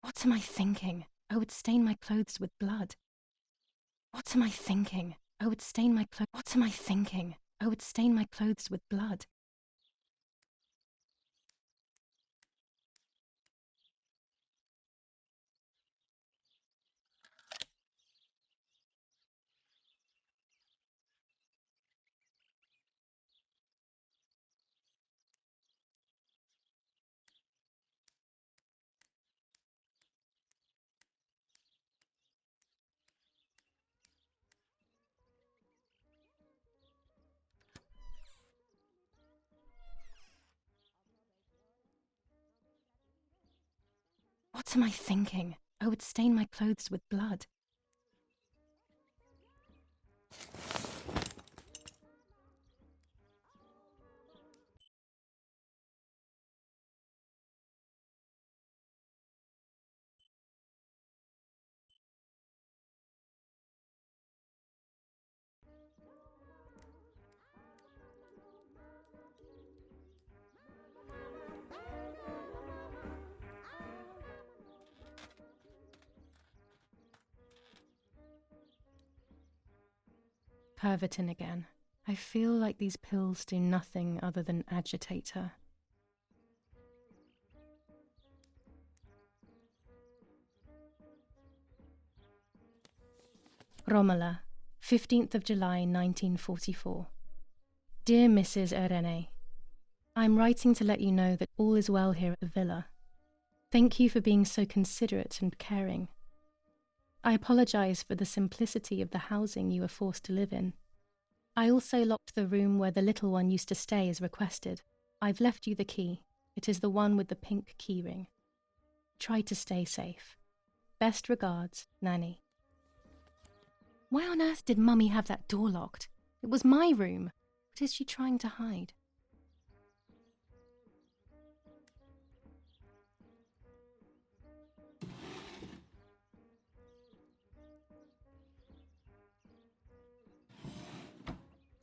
What am I thinking? I would stain my clothes with blood. What am I thinking? I would stain my clothes. What am I thinking? I would stain my clothes with blood. What am I thinking? I would stain my clothes with blood. Pervitin again. I feel like these pills do nothing other than agitate her. Romola, 15th of July 1944. Dear Mrs. Irene, I'm writing to let you know that all is well here at the villa. Thank you for being so considerate and caring. I apologize for the simplicity of the housing you were forced to live in. I also locked the room where the little one used to stay as requested. I've left you the key. It is the one with the pink keyring. Try to stay safe. Best regards, Nanny. Why on earth did Mummy have that door locked? It was my room. What is she trying to hide?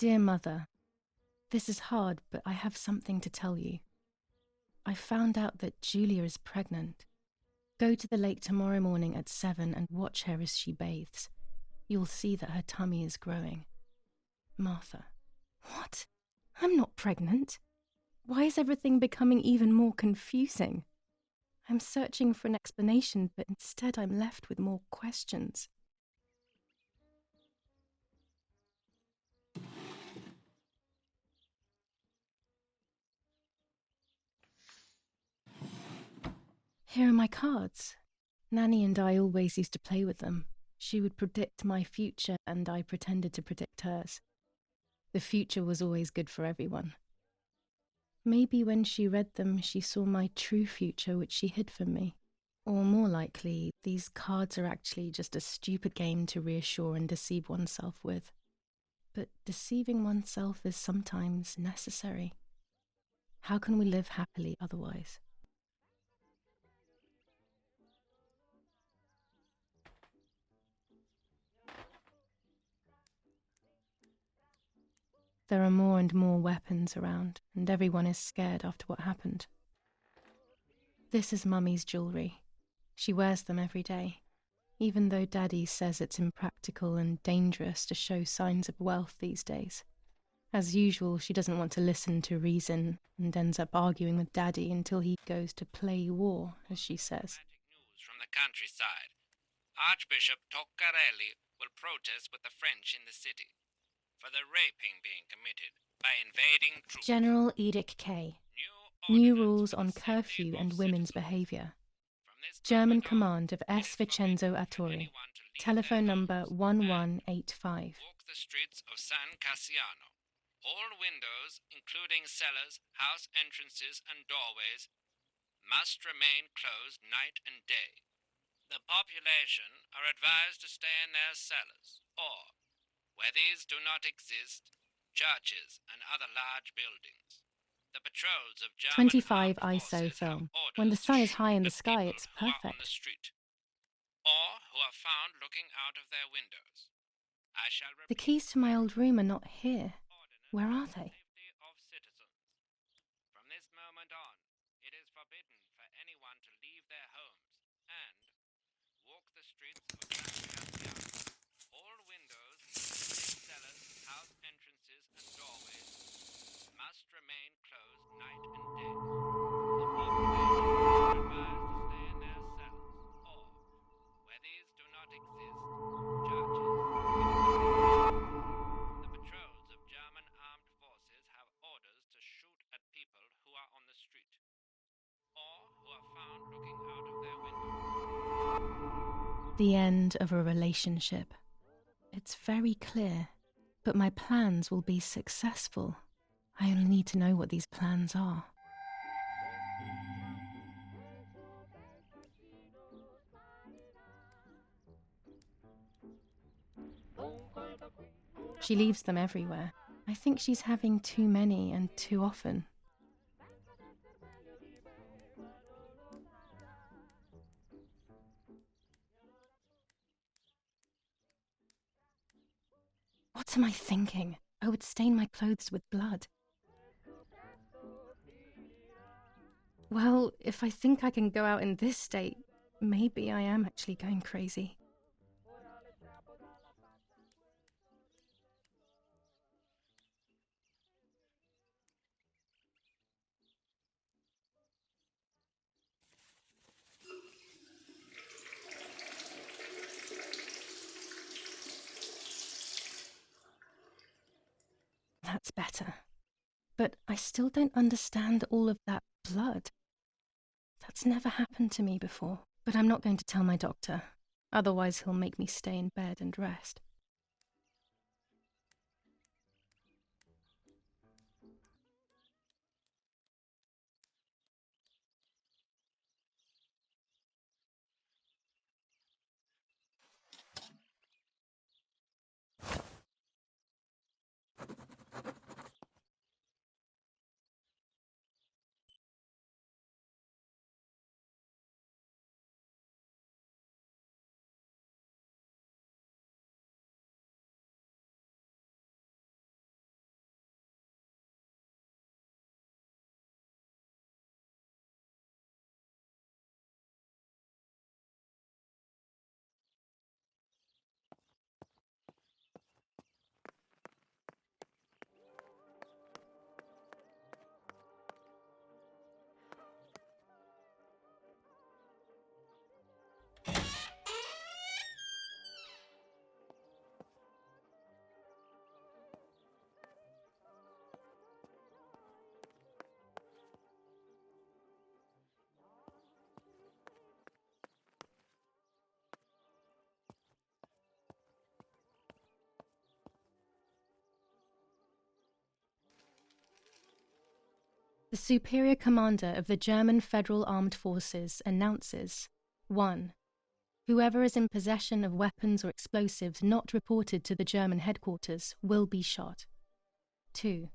Dear Mother, this is hard, but I have something to tell you. I found out that Giulia is pregnant. Go to the lake tomorrow morning at 7 and watch her as she bathes. You'll see that her tummy is growing. Martha. What? I'm not pregnant. Why is everything becoming even more confusing? I'm searching for an explanation, but instead I'm left with more questions. Here are my cards. Nanny and I always used to play with them. She would predict my future and I pretended to predict hers. The future was always good for everyone. Maybe when she read them, she saw my true future, which she hid from me. Or more likely, these cards are actually just a stupid game to reassure and deceive oneself with. But deceiving oneself is sometimes necessary. How can we live happily otherwise? There are more and more weapons around, and everyone is scared after what happened. This is Mummy's jewellery. She wears them every day, even though Daddy says it's impractical and dangerous to show signs of wealth these days. As usual, she doesn't want to listen to reason and ends up arguing with Daddy until he goes to play war, as she says. News from the countryside. Archbishop Toccarelli will protest with the French in the city for the raping being committed by invading troops. General Edict K. New rules on curfew and women's behaviour. German command of S. Vincenzo Attori. Telephone number 1185. Walk the streets of San Cassiano. All windows, including cellars, house entrances, and doorways, must remain closed night and day. The population are advised to stay in their cellars, or, where these do not exist, churches and other large buildings. The patrols of German 25 armed ISO forces film. have orders When the sun to is high in shoot the sky, people it's who are on the perfect. street, or who are found looking out of their windows. I shall The keys to my old room are not here. Where are they? Safety of citizens. From this moment on, it is forbidden for anyone to leave their homes and walk the streets of San Cassiano. All windows, including cellars, house entrances, and doorways, must remain closed night and day. The population are advised to stay in their cells, or, where these do not exist, churches. The patrols of German armed forces have orders to shoot at people who are on the street, or who are found looking out of their windows. The end of a relationship. It's very clear, but my plans will be successful. I only need to know what these plans are. She leaves them everywhere. I think she's having too many and too often. What am I thinking? I would stain my clothes with blood. Well, if I think I can go out in this state, maybe I am actually going crazy. That's better. But I still don't understand all of that blood. That's never happened to me before. But I'm not going to tell my doctor. Otherwise he'll make me stay in bed and rest. The Superior Commander of the German Federal Armed Forces announces 1. Whoever is in possession of weapons or explosives not reported to the German headquarters will be shot. 2.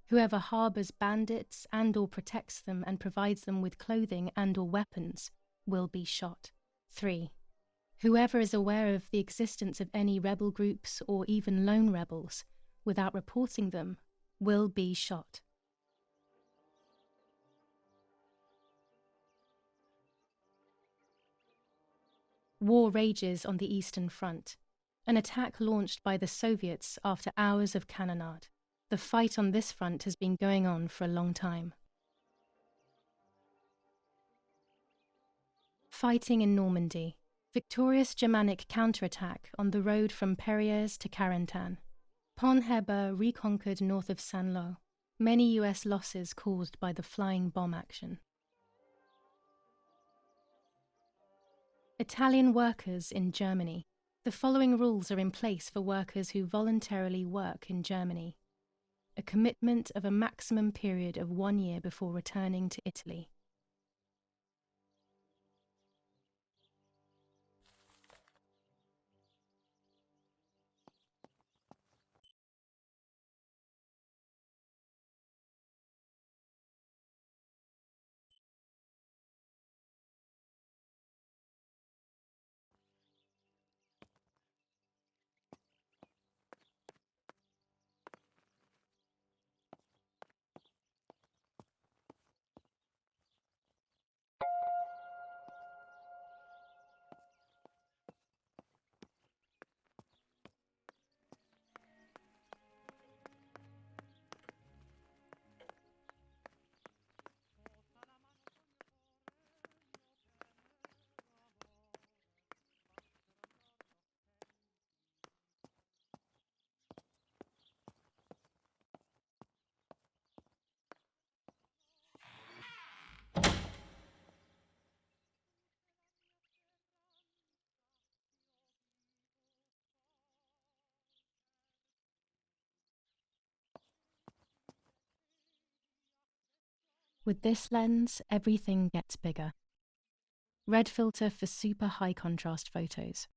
Whoever harbors bandits and/or protects them and provides them with clothing and/or weapons will be shot. 3. Whoever is aware of the existence of any rebel groups or even lone rebels without reporting them will be shot. War rages on the Eastern Front, an attack launched by the Soviets after hours of cannonade. The fight on this front has been going on for a long time. Fighting in Normandy. Victorious Germanic counterattack on the road from Perrières to Carentan. Pont Heber reconquered north of Saint-Lô. Many US losses caused by the flying bomb action. Italian workers in Germany. The following rules are in place for workers who voluntarily work in Germany. A commitment of a maximum period of 1 year before returning to Italy. With this lens, everything gets bigger. Red filter for super high contrast photos.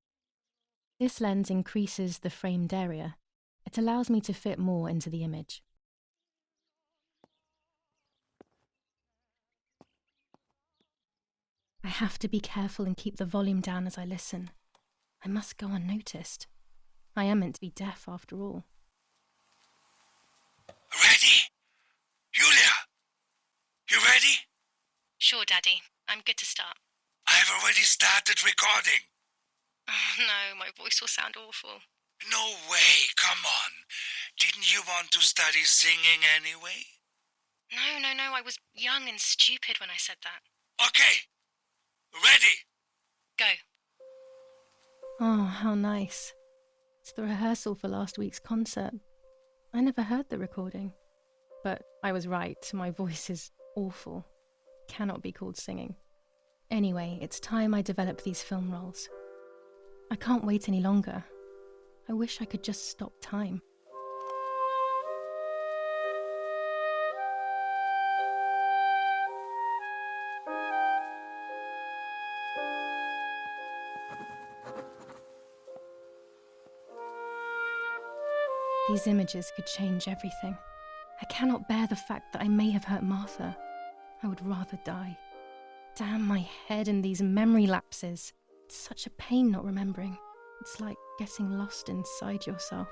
This lens increases the framed area. It allows me to fit more into the image. I have to be careful and keep the volume down as I listen. I must go unnoticed. I am meant to be deaf after all. Ready? Giulia! You ready? Sure, Daddy. I'm good to start. I've already started recording. Oh, no, my voice will sound awful. No way, come on. Didn't you want to study singing anyway? No, I was young and stupid when I said that. Okay. Ready? Go. Oh, how nice. It's the rehearsal for last week's concert. I never heard the recording. But I was right, my voice is awful. Cannot be called singing. Anyway, it's time I develop these film roles. I can't wait any longer. I wish I could just stop time. These images could change everything. I cannot bear the fact that I may have hurt Martha. I would rather die. Damn my head and these memory lapses. It's such a pain not remembering. It's like getting lost inside yourself.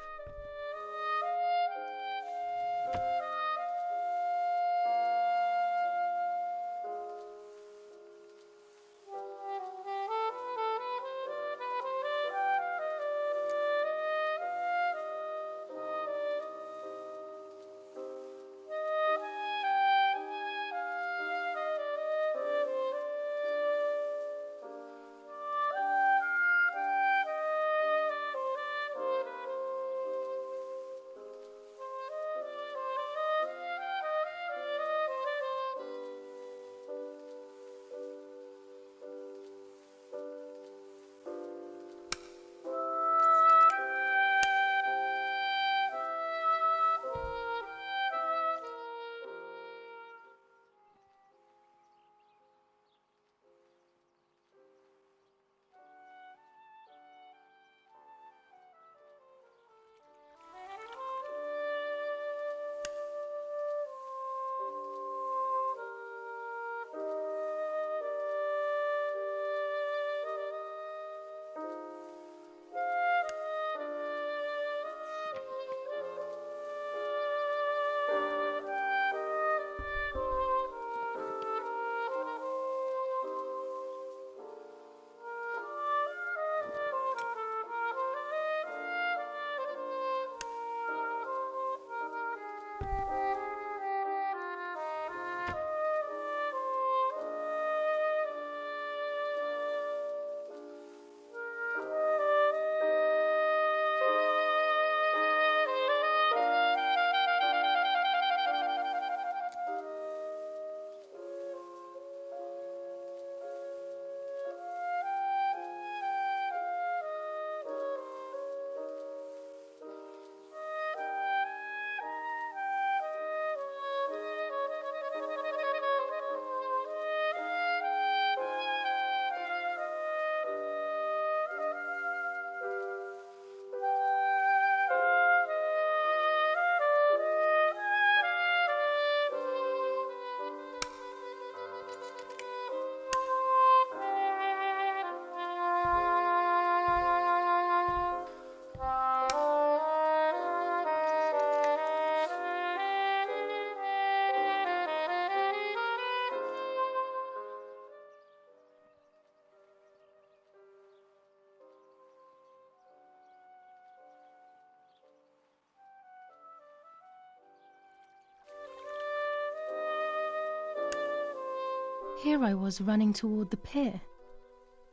Here I was running toward the pier,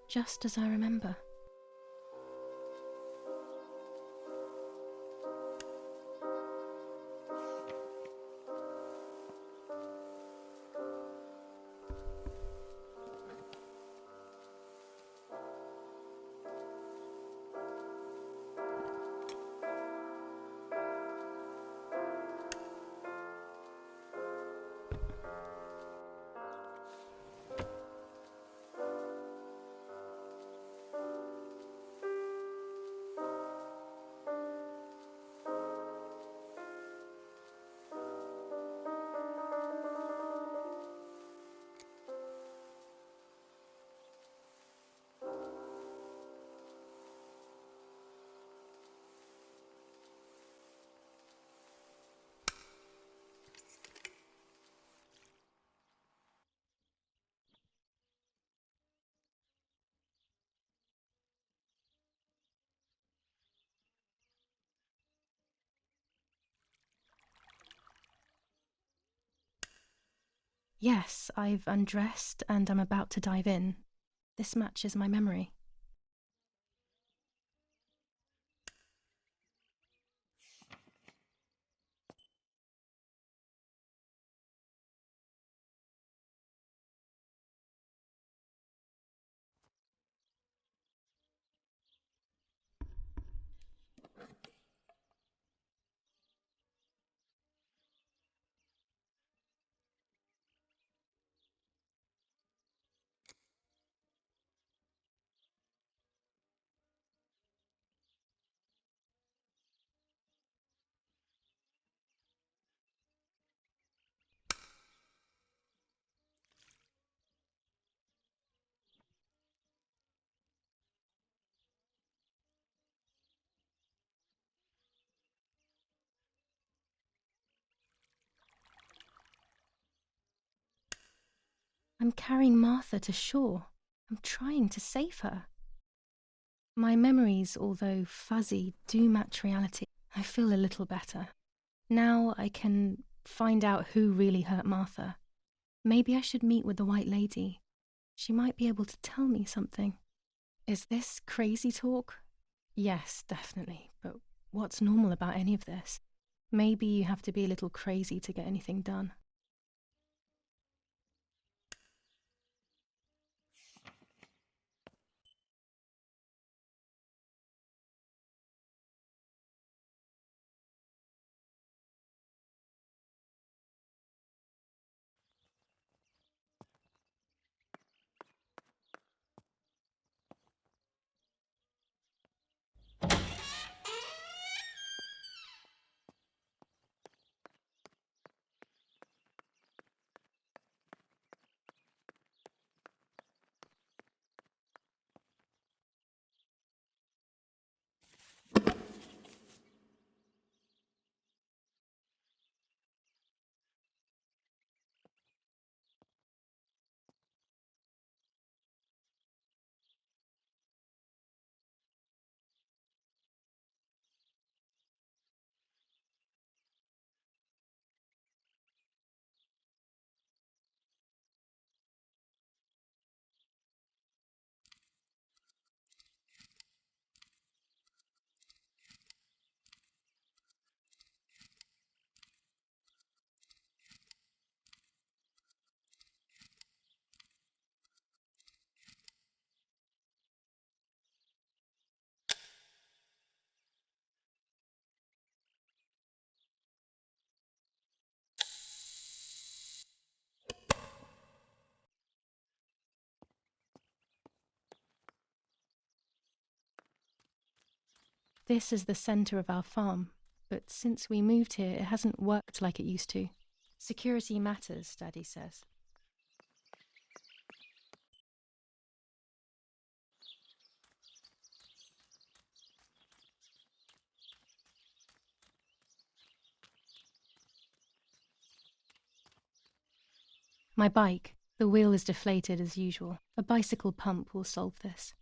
just as I remember. Yes, I've undressed and I'm about to dive in. This matches my memory. I'm carrying Martha to shore. I'm trying to save her. My memories, although fuzzy, do match reality. I feel a little better. Now I can find out who really hurt Martha. Maybe I should meet with the White Lady. She might be able to tell me something. Is this crazy talk? Yes, definitely. But what's normal about any of this? Maybe you have to be a little crazy to get anything done. This is the centre of our farm, but since we moved here, it hasn't worked like it used to. Security matters, Daddy says. My bike. The wheel is deflated as usual. A bicycle pump will solve this.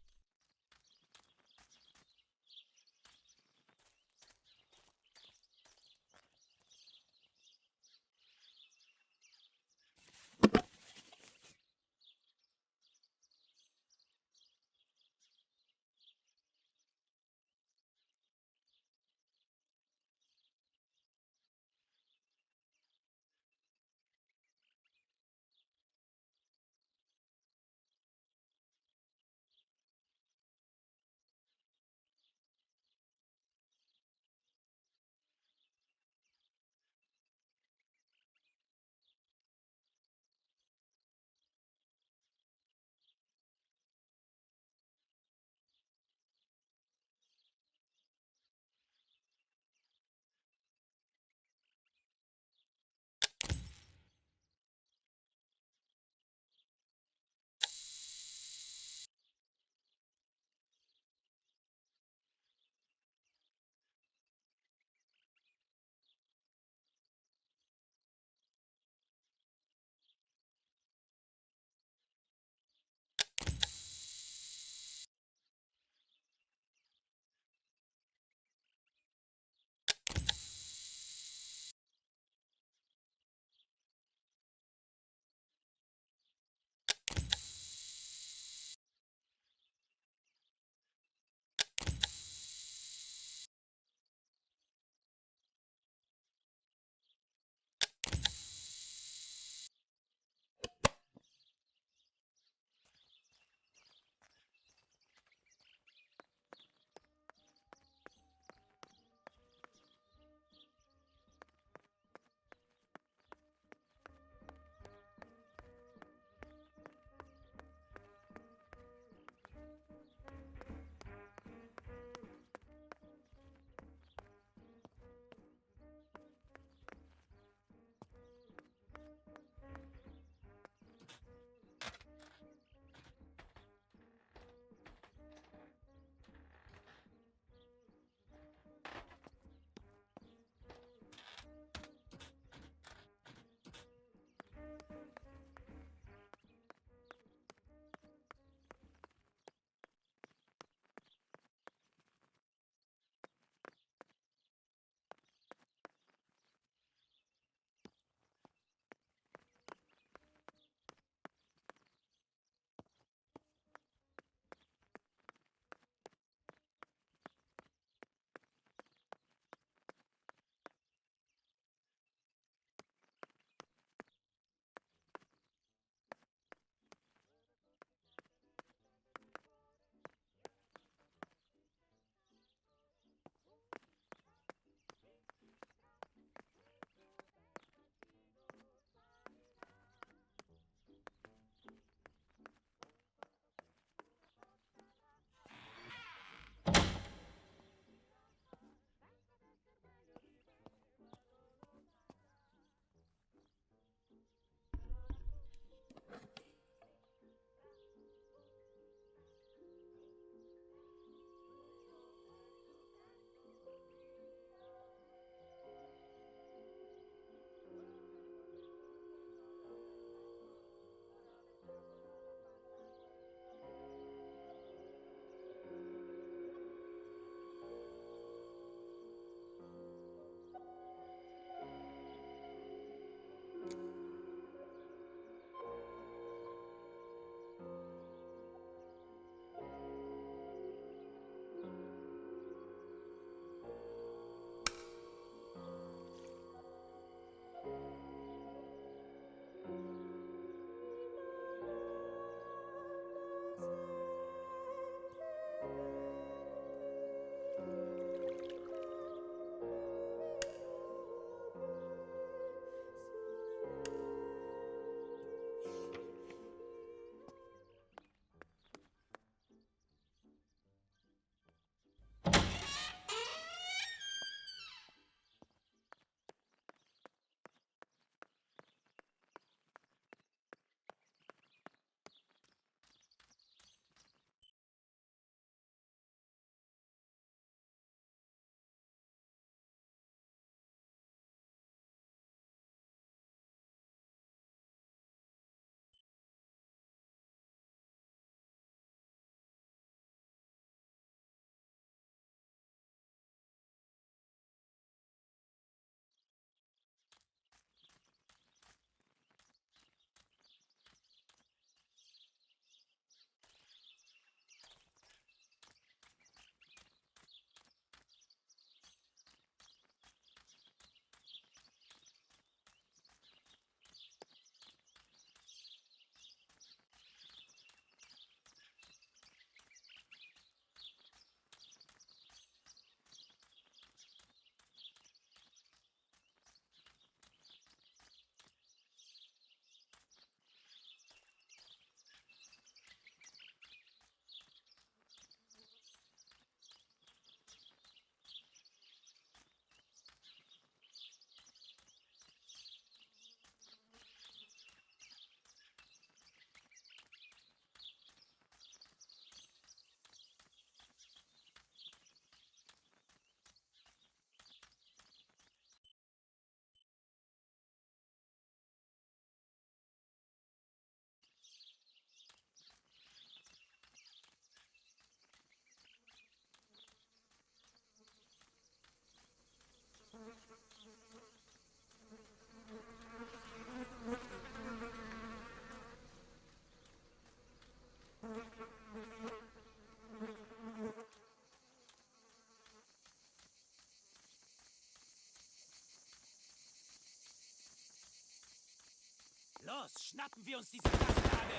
Los, schnappen wir uns diese Bastarde!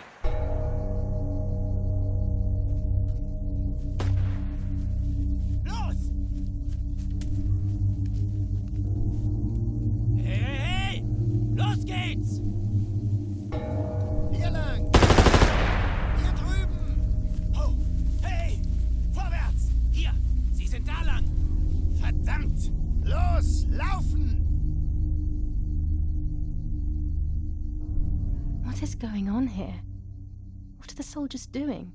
Los! Hey, hey, hey! Los geht's! Hier lang! Hier drüben! Oh, hey! Vorwärts! Hier! Sie sind da lang! Verdammt! Los, laufen! What is going on here? What are the soldiers doing?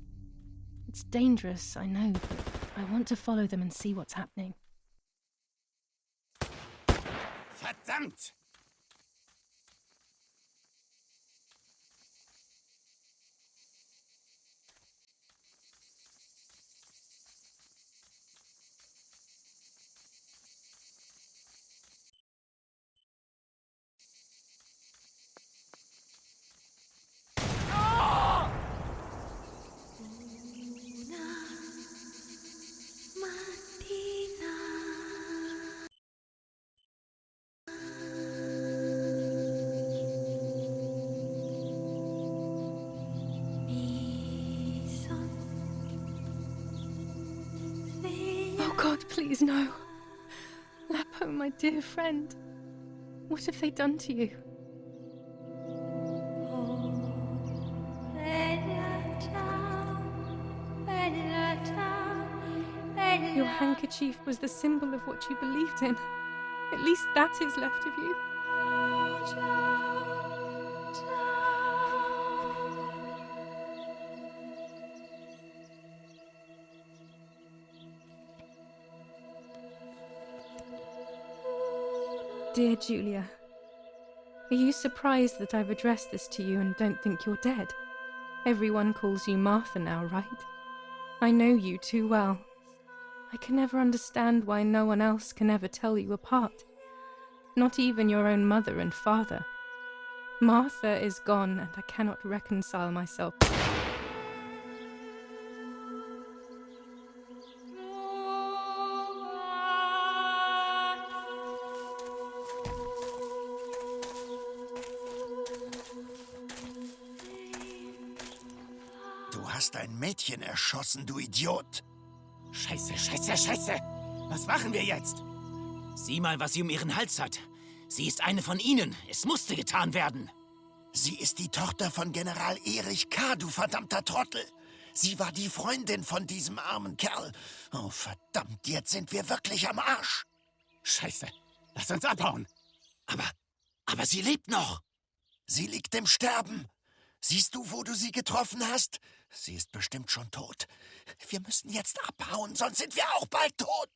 It's dangerous, I know, but I want to follow them and see what's happening. Verdammt! Oh God, please no. Lapo, my dear friend. What have they done to you? Your handkerchief was the symbol of what you believed in. At least that is left of you. Dear Giulia, are you surprised that I've addressed this to you and don't think you're dead? Everyone calls you Martha now, right? I know you too well. I can never understand why no one else can ever tell you apart. Not even your own mother and father. Martha is gone and I cannot reconcile myself. Du hast ein Mädchen erschossen, du Idiot! Scheiße, scheiße, scheiße! Was machen wir jetzt? Sieh mal, was sie um ihren Hals hat. Sie ist eine von ihnen. Es musste getan werden. Sie ist die Tochter von General Erich K., du verdammter Trottel! Sie war die Freundin von diesem armen Kerl. Oh, verdammt, jetzt sind wir wirklich am Arsch! Scheiße, lass uns abhauen. Aber sie lebt noch. Sie liegt im Sterben. Siehst du, wo du sie getroffen hast? Sie ist bestimmt schon tot. Wir müssen jetzt abhauen, sonst sind wir auch bald tot.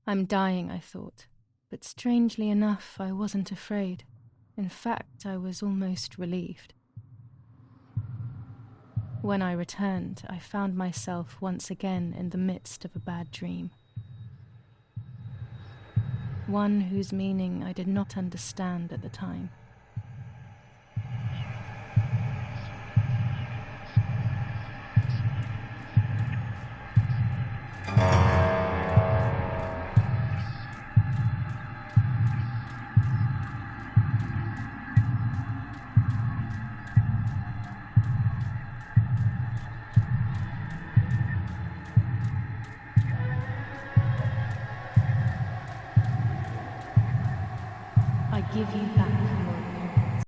I'm dying, I thought, but strangely enough, I wasn't afraid. In fact, I was almost relieved. When I returned, I found myself once again in the midst of a bad dream. One whose meaning I did not understand at the time. I give you back